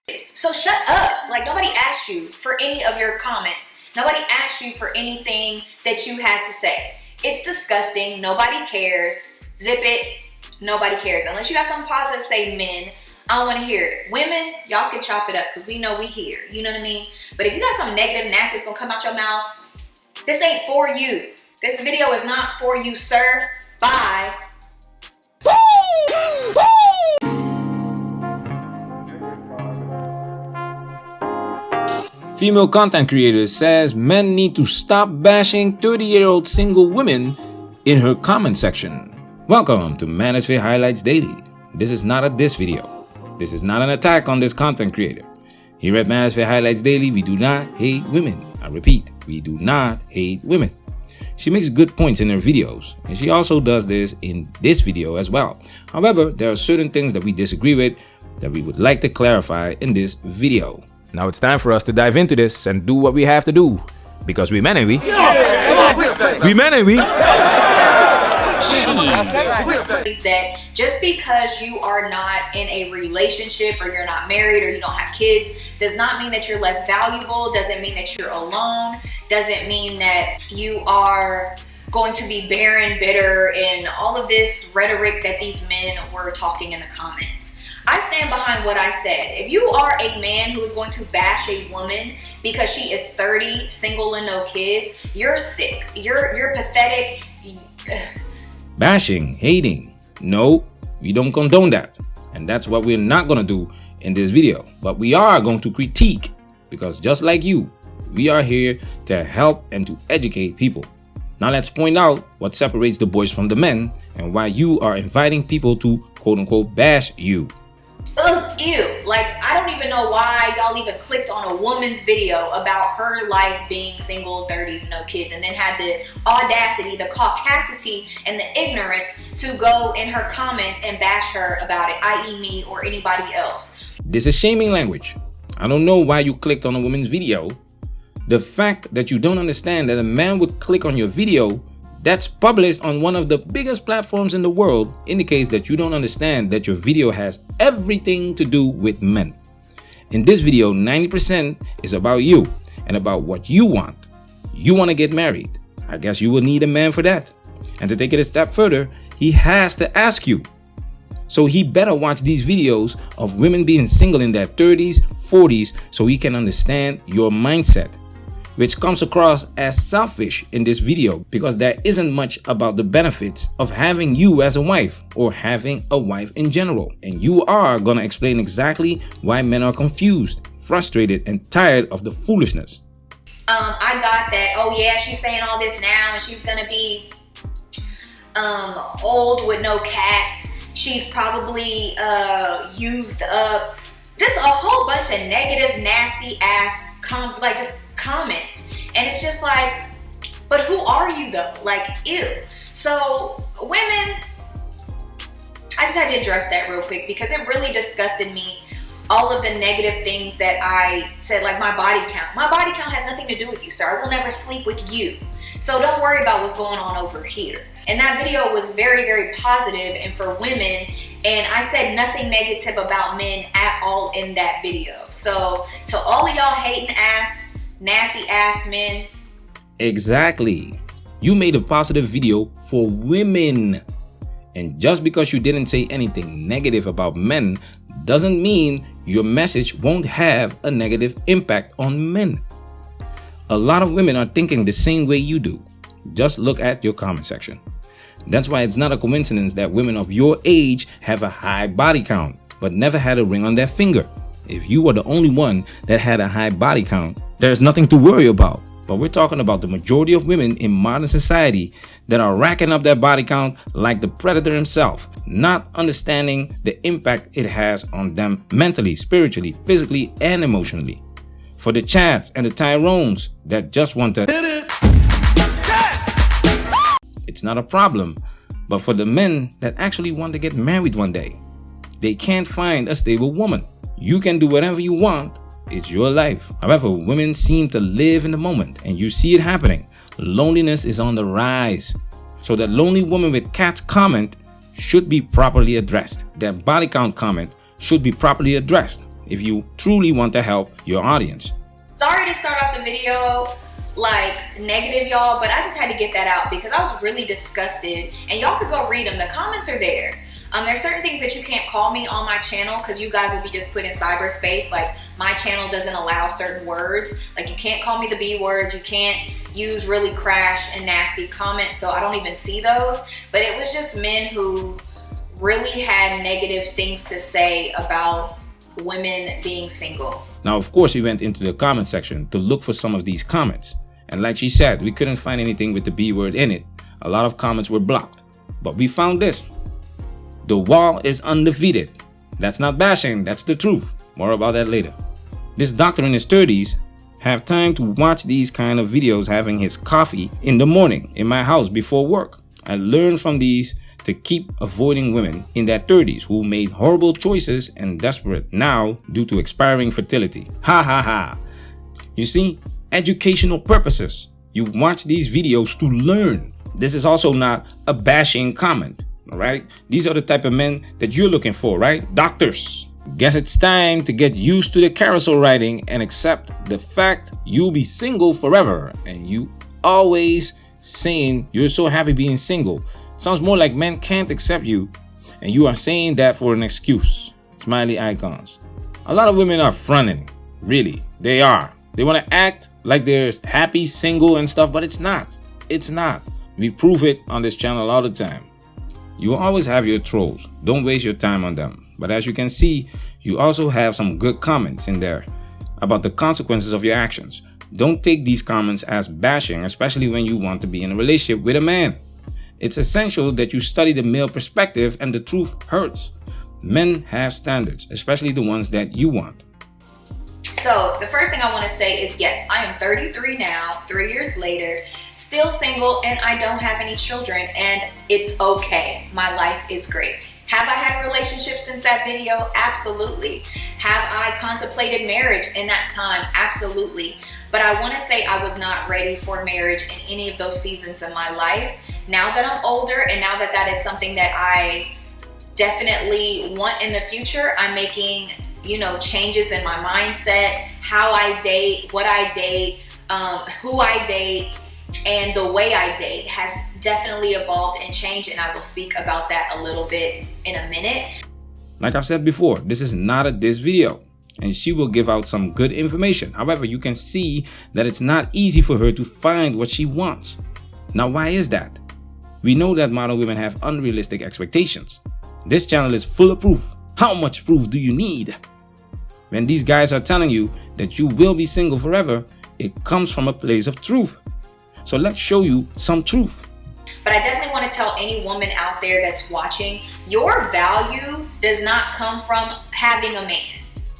So shut up. Like, nobody asked you for any of your comments. Nobody asked you for anything that you had to say. It's disgusting. Nobody cares. Zip it. Nobody cares. Unless you got something positive to say, men, I don't want to hear it. Women, y'all can chop it up because we know we here. You know what I mean? But if you got something negative, nasty that's going to come out your mouth, this ain't for you. This video is not for you, sir. Bye. Female content creator says men need to stop bashing 30-year-old single women in her comment section. Welcome to Manosphere Highlights Daily. This is not a diss video. This is not an attack on this content creator. Here at Manosphere Highlights Daily, we do not hate women. I repeat, we do not hate women. She makes good points in her videos, and she also does this in this video as well. However, there are certain things that we disagree with that we would like to clarify in this video. Now it's time for us to dive into this and do what we have to do. Because we men, ain't we? We men, ain't we? That just because you are not in a relationship or you're not married or you don't have kids does not mean that you're less valuable, doesn't mean that you're alone, doesn't mean that you are going to be barren, bitter, and all of this rhetoric that these men were talking in the comments. I stand behind what I said. If you are a man who is going to bash a woman because she is 30, single and no kids, you're sick. You're pathetic. Bashing, hating. No, we don't condone that. And that's what we're not going to do in this video. But we are going to critique, because just like you, we are here to help and to educate people. Now let's point out what separates the boys from the men and why you are inviting people to quote-unquote bash you. Ugh, ew. Like, I don't even know why y'all even clicked on a woman's video about her life being single, 30, no kids, and then had the audacity, the caucasity, and the ignorance to go in her comments and bash her about it, i.e. me or anybody else. This is shaming language. I don't know why you clicked on a woman's video. The fact that you don't understand that a man would click on your video that's published on one of the biggest platforms in the world indicates that you don't understand that your video has everything to do with men. In this video, 90% is about you and about what you want. You want to get married. I guess you will need a man for that. And to take it a step further, he has to ask you. So he better watch these videos of women being single in their 30s, 40s so he can understand your mindset, which comes across as selfish in this video because there isn't much about the benefits of having you as a wife or having a wife in general. And you are gonna explain exactly why men are confused, frustrated, and tired of the foolishness. I got that. Oh yeah, she's saying all this now and she's gonna be old with no cats. She's probably used up. Just a whole bunch of negative, nasty ass comments, and it's just like, but who are you though? Like, ew. So women, I just had to address that real quick because it really disgusted me, all of the negative things that I said, like my body count. My body count has nothing to do with you, sir. I will never sleep with you, so don't worry about what's going on over here. And that video was very, very positive and for women, and I said nothing negative about men at all in that video. So to all of y'all hating ass, nasty ass men. Exactly. You made a positive video for women. And just because you didn't say anything negative about men doesn't mean your message won't have a negative impact on men. A lot of women are thinking the same way you do. Just look at your comment section. That's why it's not a coincidence that women of your age have a high body count but never had a ring on their finger. If you were the only one that had a high body count, there's nothing to worry about. But we're talking about the majority of women in modern society that are racking up their body count like the predator himself, not understanding the impact it has on them mentally, spiritually, physically, and emotionally. For the Chads and the Tyrones that just want to it's not a problem. But for the men that actually want to get married one day, they can't find a stable woman. You can do whatever you want. It's your life. However, women seem to live in the moment, and you see it happening. Loneliness is on the rise. So that lonely woman with cats comment should be properly addressed. That body count comment should be properly addressed. if you truly want to help your audience. Sorry to start off the video like negative, y'all, but I just had to get that out because I was really disgusted, and y'all could go read them. The comments are there. There's certain things that you can't call me on my channel because you guys will be just put in cyberspace. Like, my channel doesn't allow certain words. Like, you can't call me the B word. You can't use really crash and nasty comments, so I don't even see those. But it was just men who really had negative things to say about women being single. Now, of course, we went into the comment section to look for some of these comments. And like she said, we couldn't find anything with the B word in it. A lot of comments were blocked. But we found this. The wall is undefeated. That's not bashing, that's the truth. More about that later. This doctor in his 30s have time to watch these kind of videos having his coffee in the morning in my house before work. I learned from these to keep avoiding women in their 30s who made horrible choices and desperate now due to expiring fertility. Ha ha ha. You see, educational purposes. You watch these videos to learn. This is also not a bashing comment. All right, these are the type of men that you're looking for, right? Doctors. Guess it's time to get used to the carousel riding and accept the fact you'll be single forever. And you always saying you're so happy being single. Sounds more like men can't accept you and you are saying that for an excuse. Smiley icons. A lot of women are fronting. Really, they are. They want to act like they're happy, single and stuff, but it's not. It's not. We prove it on this channel all the time. You will always have your trolls. Don't waste your time on them. But as you can see, you also have some good comments in there about the consequences of your actions. Don't take these comments as bashing, especially when you want to be in a relationship with a man. It's essential that you study the male perspective, and the truth hurts. Men have standards, especially the ones that you want. So the first thing I want to say is, yes, I am 33 now, 3 years later, still single, and I don't have any children, and it's okay. My life is great. Have I had a relationship since that video? Absolutely. Have I contemplated marriage in that time? Absolutely. But I want to say I was not ready for marriage in any of those seasons of my life. Now that I'm older, and now that that is something that I definitely want in the future, I'm making, changes in my mindset, how I date, what I date, who I date, and the way I date has definitely evolved and changed, and I will speak about that a little bit in a minute. Like I've said before, this is not a diss video, and she will give out some good information. However, you can see that it's not easy for her to find what she wants. Now, why is that? We know that modern women have unrealistic expectations. This channel is full of proof. How much proof do you need? When these guys are telling you that you will be single forever, it comes from a place of truth. So let's show you some truth. But I definitely want to tell any woman out there that's watching, your value does not come from having a man,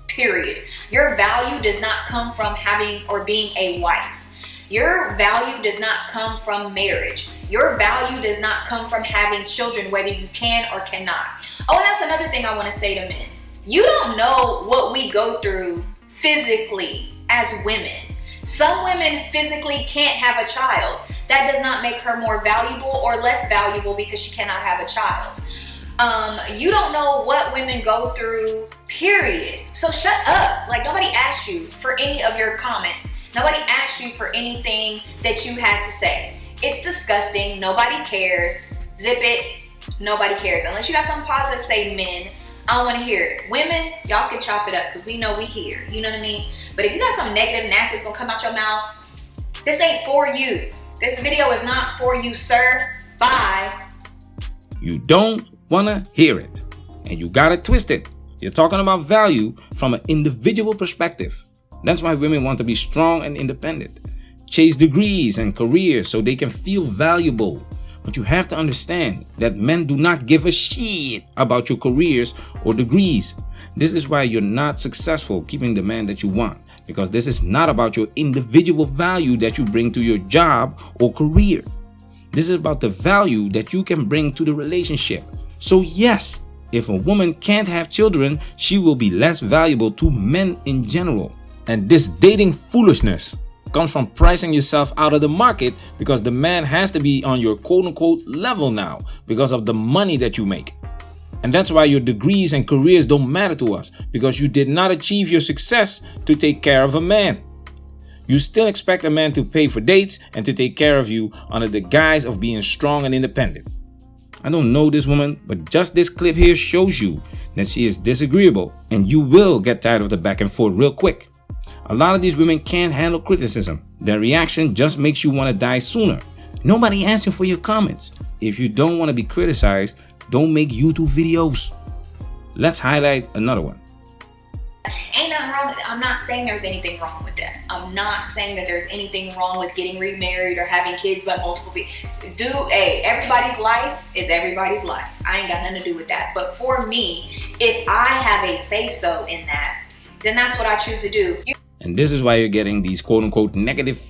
period. Your value does not come from having or being a wife. Your value does not come from marriage. Your value does not come from having children, whether you can or cannot. Oh, and that's another thing I want to say to men. You don't know what we go through physically as women. Some women physically can't have a child. That does not make her more valuable or less valuable because she cannot have a child. You don't know what women go through, period. So shut up. Like, nobody asked you for any of your comments. Nobody asked you for anything that you had to say. It's disgusting. Nobody cares. Zip it. Nobody cares. Unless you got something positive to say, men, I don't want to hear it. Women, y'all can chop it up because we know we here. You know what I mean? But if you got something negative, nasty that's going to come out your mouth, this ain't for you. This video is not for you, sir. Bye. You don't want to hear it. And you got it twisted. You're talking about value from an individual perspective. That's why women want to be strong and independent. Chase degrees and careers so they can feel valuable. But you have to understand that men do not give a shit about your careers or degrees. This is why you're not successful keeping the man that you want, because this is not about your individual value that you bring to your job or career. This is about the value that you can bring to the relationship. So yes, if a woman can't have children, she will be less valuable to men in general. And this dating foolishness comes from pricing yourself out of the market because the man has to be on your quote-unquote level now because of the money that you make. And that's why your degrees and careers don't matter to us, because you did not achieve your success to take care of a man. You still expect a man to pay for dates and to take care of you under the guise of being strong and independent. I don't know this woman, but just this clip here shows you that she is disagreeable, and you will get tired of the back and forth real quick. A lot of these women can't handle criticism. Their reaction just makes you want to die sooner. Nobody asks you for your comments. If you don't want to be criticized, don't make YouTube videos. Let's highlight another one. Ain't nothing wrong with it. I'm not saying there's anything wrong with that. I'm not saying that there's anything wrong with getting remarried or having kids by multiple people. Everybody's life is everybody's life. I ain't got nothing to do with that. But for me, if I have a say-so in that, then that's what I choose to do. And this is why you're getting these quote-unquote negative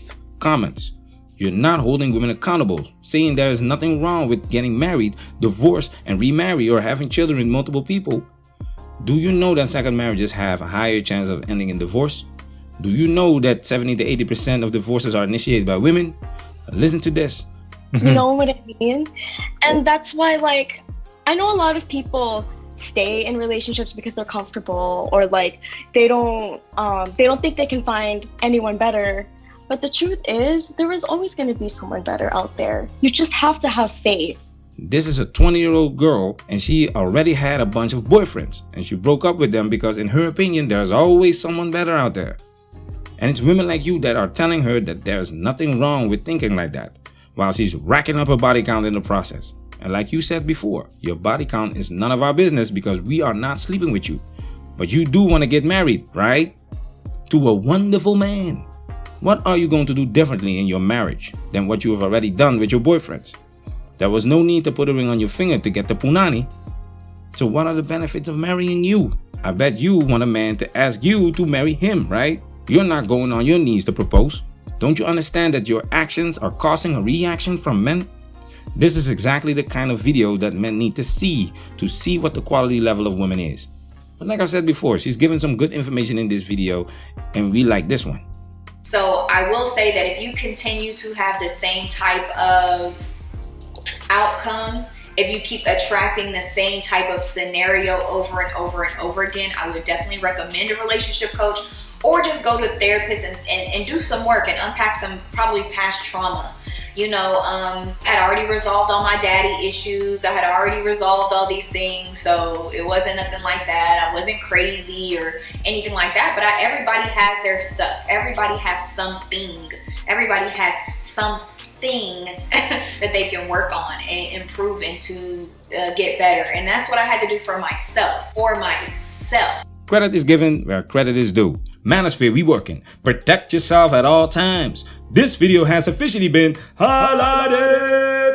comments. You're not holding women accountable, saying there is nothing wrong with getting married, divorced, and remarry or having children with multiple people. Do you know that second marriages have a higher chance of ending in divorce? Do you know that 70 to 80% of divorces are initiated by women? Listen to this. You know what I mean? And that's why, like, I know a lot of people stay in relationships because they're comfortable, or like they don't think they can find anyone better. But the truth is, there is always going to be someone better out there. You just have to have faith. This is a 20-year-old girl, and she already had a bunch of boyfriends, and she broke up with them because in her opinion, there's always someone better out there. And it's women like you that are telling her that there's nothing wrong with thinking like that, while she's racking up her body count in the process. And like you said before, your body count is none of our business because we are not sleeping with you. But you do want to get married, right? To a wonderful man. What are you going to do differently in your marriage than what you have already done with your boyfriends? There was no need to put a ring on your finger to get the punani. So what are the benefits of marrying you? I bet you want a man to ask you to marry him, right? You're not going on your knees to propose. Don't you understand that your actions are causing a reaction from men? This is exactly the kind of video that men need to see what the quality level of women is. But like I said before, she's given some good information in this video, and we like this one. So I will say that if you continue to have the same type of outcome, if you keep attracting the same type of scenario over and over and over again, I would definitely recommend a relationship coach, or just go to a therapist and do some work and unpack some probably past trauma. You know, I had already resolved all my daddy issues. I had already resolved all these things. So it wasn't nothing like that. I wasn't crazy or anything like that. But everybody has their stuff. Everybody has something. Everybody has something that they can work on and improve and to get better. And that's what I had to do for myself. Credit is given where credit is due. Manosphere, we working. Protect yourself at all times. This video has officially been highlighted.